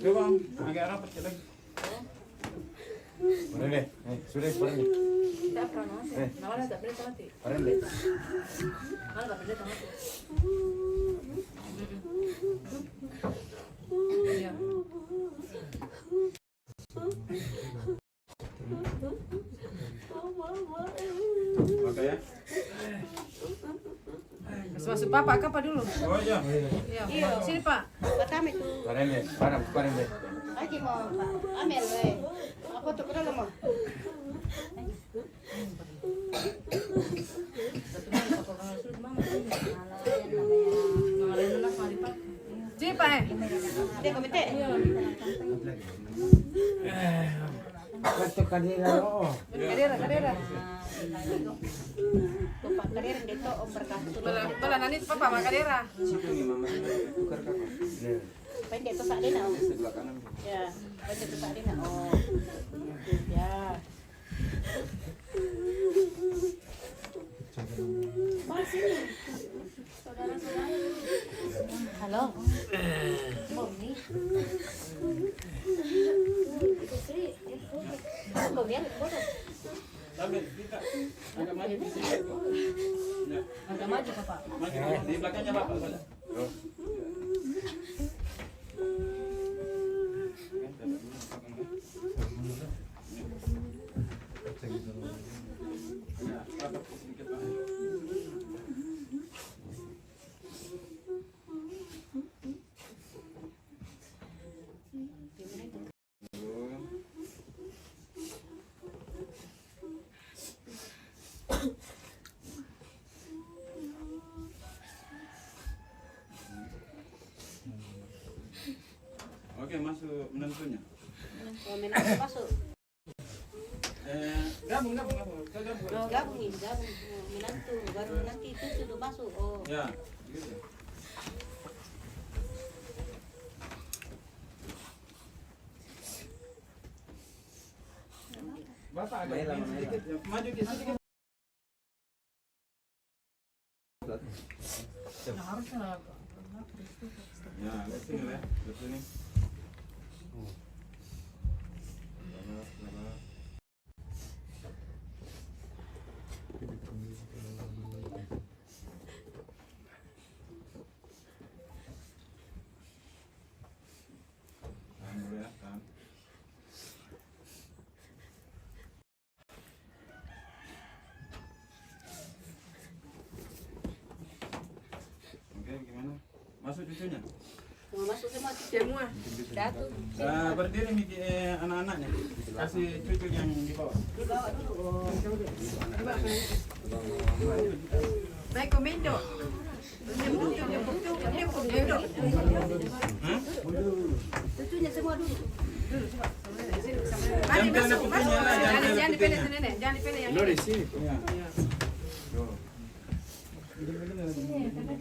Coba agak rapat lagi. Boleh deh. Sudah sekarang. Tidak pernah sih. Nawar tak boleh mati. Keren deh. Nawar tak boleh mati. Iya. Oke ya. Masuk Pak apa dulu? Oh iya. Iya. Sini Pak. Pertama itu Keren deh. Keren deh. lagi mau Pak Amel we. Apa tuh kalau mau? Sini Pak. Dia komite. Waktu kadira oh. Kadera. Bapak karir dito om berkasih. Bala nani Papa makan kadera. Situ nih mama. Tukar kakak. Pendek tuh sak dina. Sebelah kanan. Ya, pendek tuh sak dina. Oh. Ya. Mas ini. Saudara-saudara. Halo. Mami. Tapi kita agak maju di sini. Agak maju Papa. Maju di belakangnya Bapak saja. Oke, masuk menentunya. Oh, menang masuk. Gabung. Kita gabung. Oh, gabung. Menantu baru nanti itu sudah masuk. Oh. Ya, gitu. Bapak agak sedikit, maju sedikit. Ya, ke sini lah, ke sini. Oke, gimana? Masuk cucunya? Mau masuk semua. Semua. Datu. Berdiri anak-anaknya. Kasih cucu yang di bawah. Di bawah dulu. Naik komendo. Cucunya semua dulu. Jangan dipilih nenek, jangan dipilih yang ini. Di sini.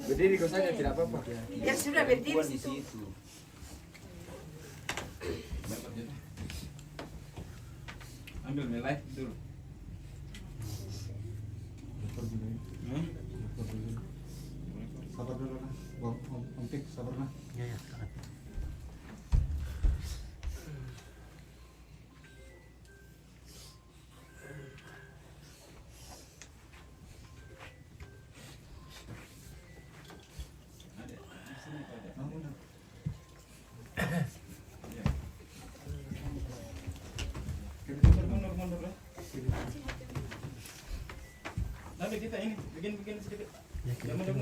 Berdiri kau saja tidak apa-apa. Ya sudah berdiri situ. Ambil nilai dulu. Sabar dulu nah, Om Pik, sabar nah. Mundur. Nanti kita ini bikin sedikit. Ya, mundur.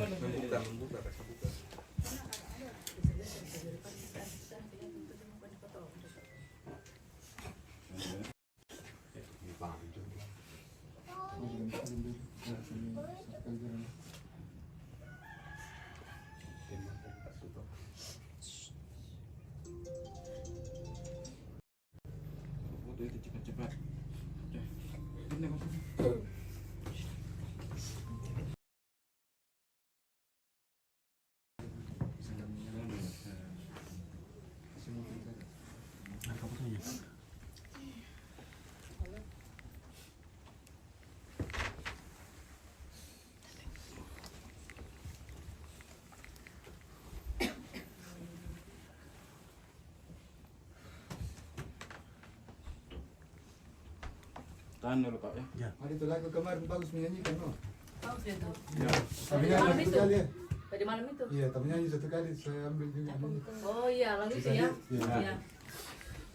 Tahan dulu Pak ya. Ada itu lagu kemarin bagus menyanyikan no. Bagus itu. Iya. Tapi nyanyi Malam satu itu. kali ya. Pada malam itu. Iya, tapi nyanyi satu kali saya ambil juga. Oh iya, lagu itu ya. Iya.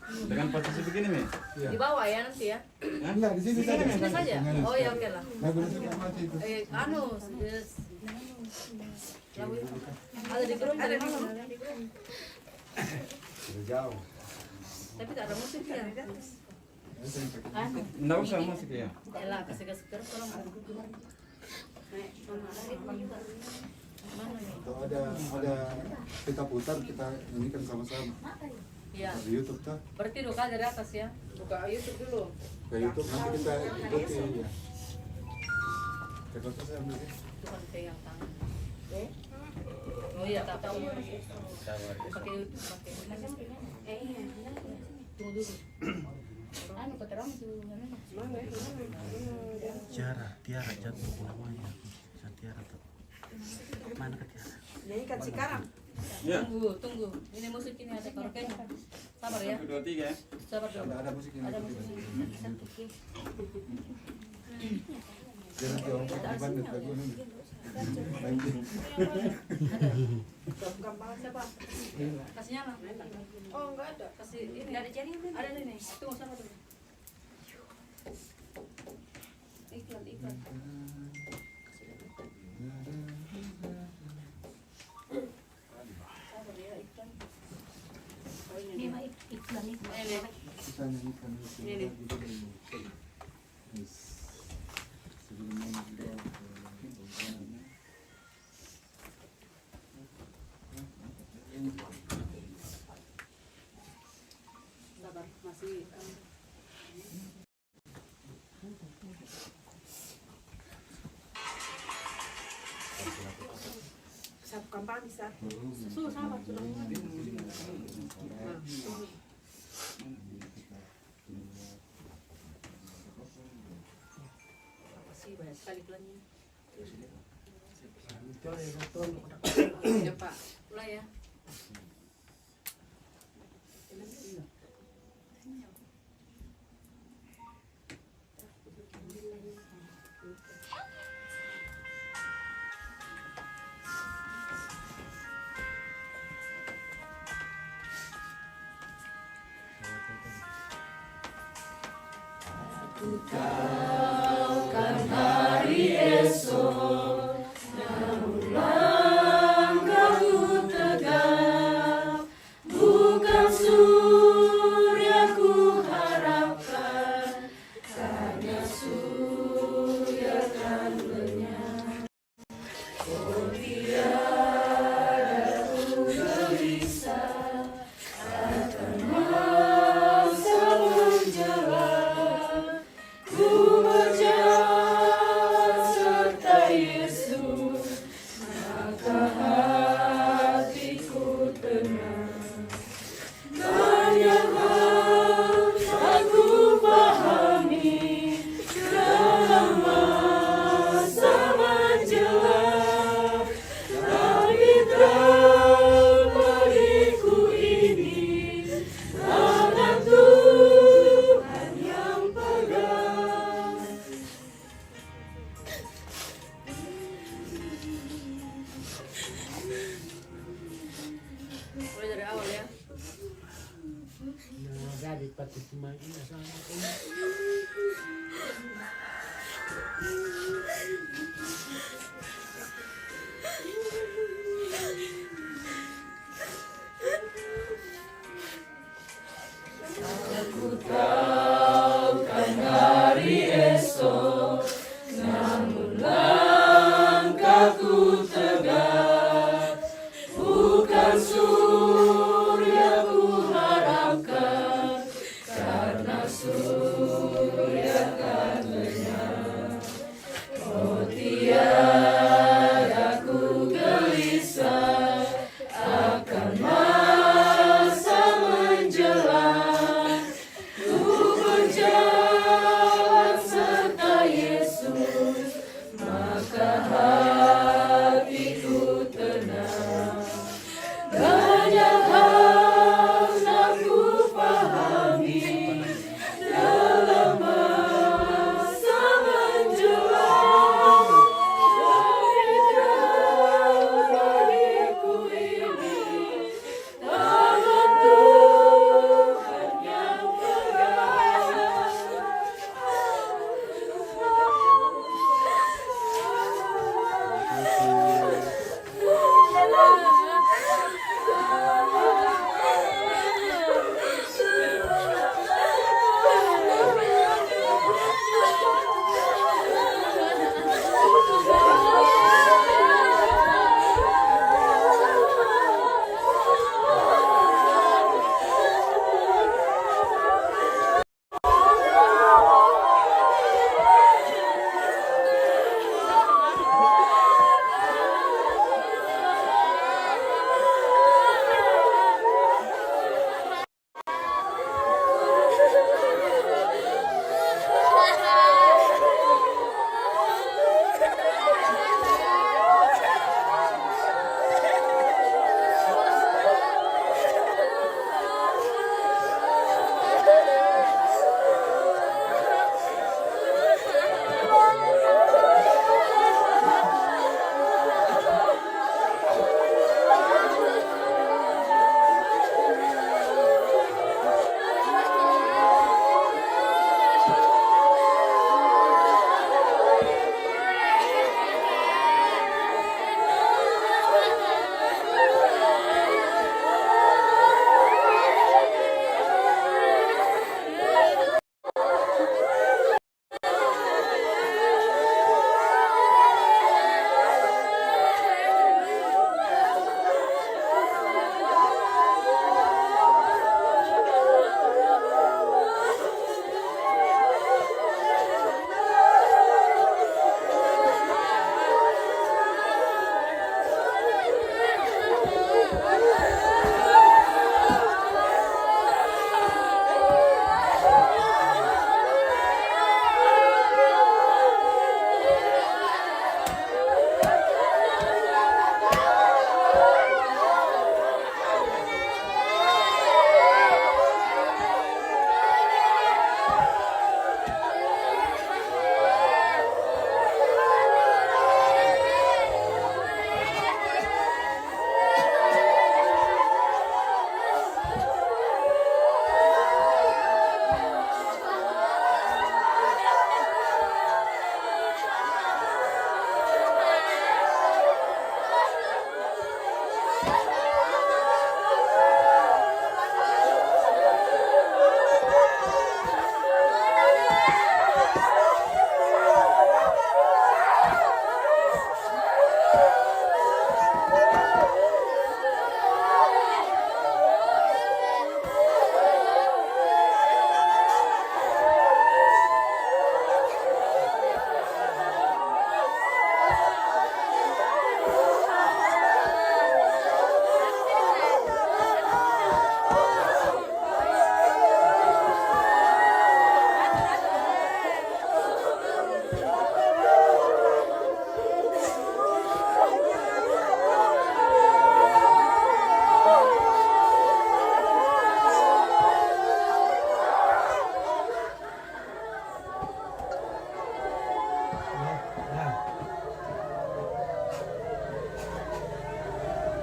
Dengan posisi begini nih. Iya. Di bawah ya nanti ya. Enggak, di sini saja. Di sini saja. Oh ya oke lah. Lagu di sini mati itu. Anu, lagu itu. Ada di grup dari mana? Sudah jauh. Tapi tak ada musik ya. Enggak usah musik ya. Elah kasih terus tolong. Mana nih? Kalau ada kita putar, kita nyanyikan sama-sama. Iya. Di YouTube tuh. Berarti buka dari atas ya. Buka YouTube dulu. Ke YouTube nanti kita ikuti ya. Kita saya ambil ya. Itu kan pegang tangan. Oh iya, tak tahu. Pakai YouTube, pakai. Tunggu dulu. Anu keterang tuh. Tiara jatuh namanya. Tiara tuh. Mana ke Tiara? Nyanyikan sekarang. Ya. Tunggu. Ini musik ini ada karaoke-nya. Sabar ya. 1, 2, 3 ya. Sabar dulu. Ada musik ini. Ada musik ini. Jangan nanti orang di bandit lagu ini. Banjir. Siapa? Kasih nyala. Oh, enggak ada. Kasih ini. Enggak ada jaring. Ada ini. Tunggu sabar dulu. Iklan. Sabar ya, iklan. Oh, ini iklan. Kita nyanyikan Ini. sebelumnya juga. Sabar, masih Satu kampung bisa. susu sabar sudah. Masih banyak sekali iklannya. Ya Pak, mulai ya. Mulai dari awal ya.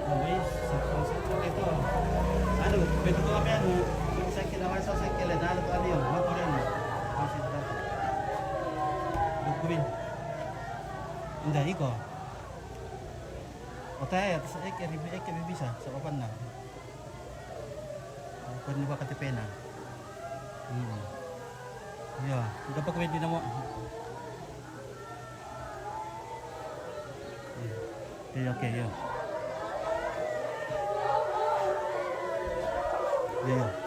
Guys, sakto ito. Ano, pwede ko kami ano, yung sakit naman sa sakit, dahil ko ano yun, motor yan. Kasi ito. Dokumen. Hindi, iko. O tayo, sa eke bibisa, sa kapan na. Pwede ba katipena? Yeah, dapat ko pwede na mo. Okay, yeah. Yeah.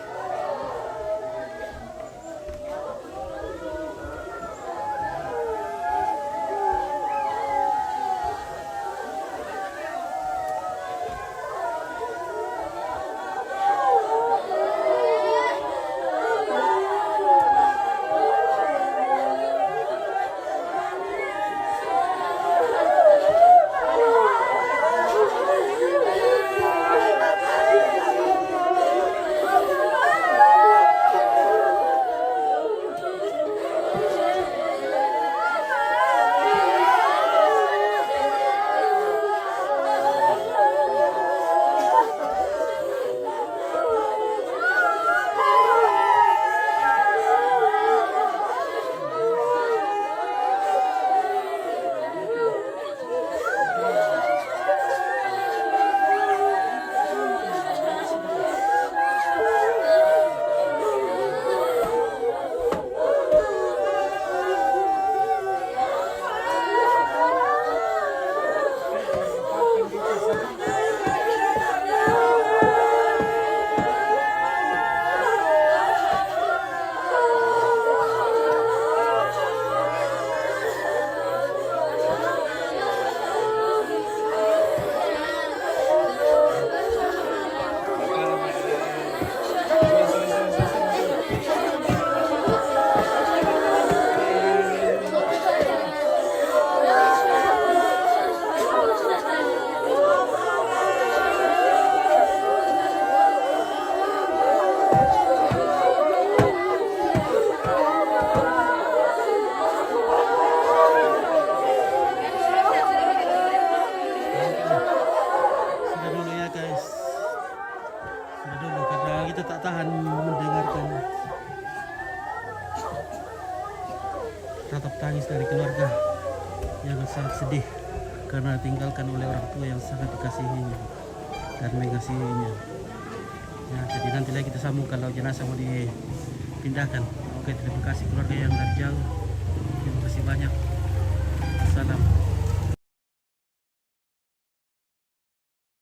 tatap tangis dari keluarga yang sangat sedih karena ditinggalkan oleh orang tua yang sangat dikasihinya dan mengasihinya. Ya, jadi nanti lagi kita sambung kalau jenazah mau dipindahkan. Oke, terima kasih keluarga yang dari jauh. Terima kasih banyak. Salam.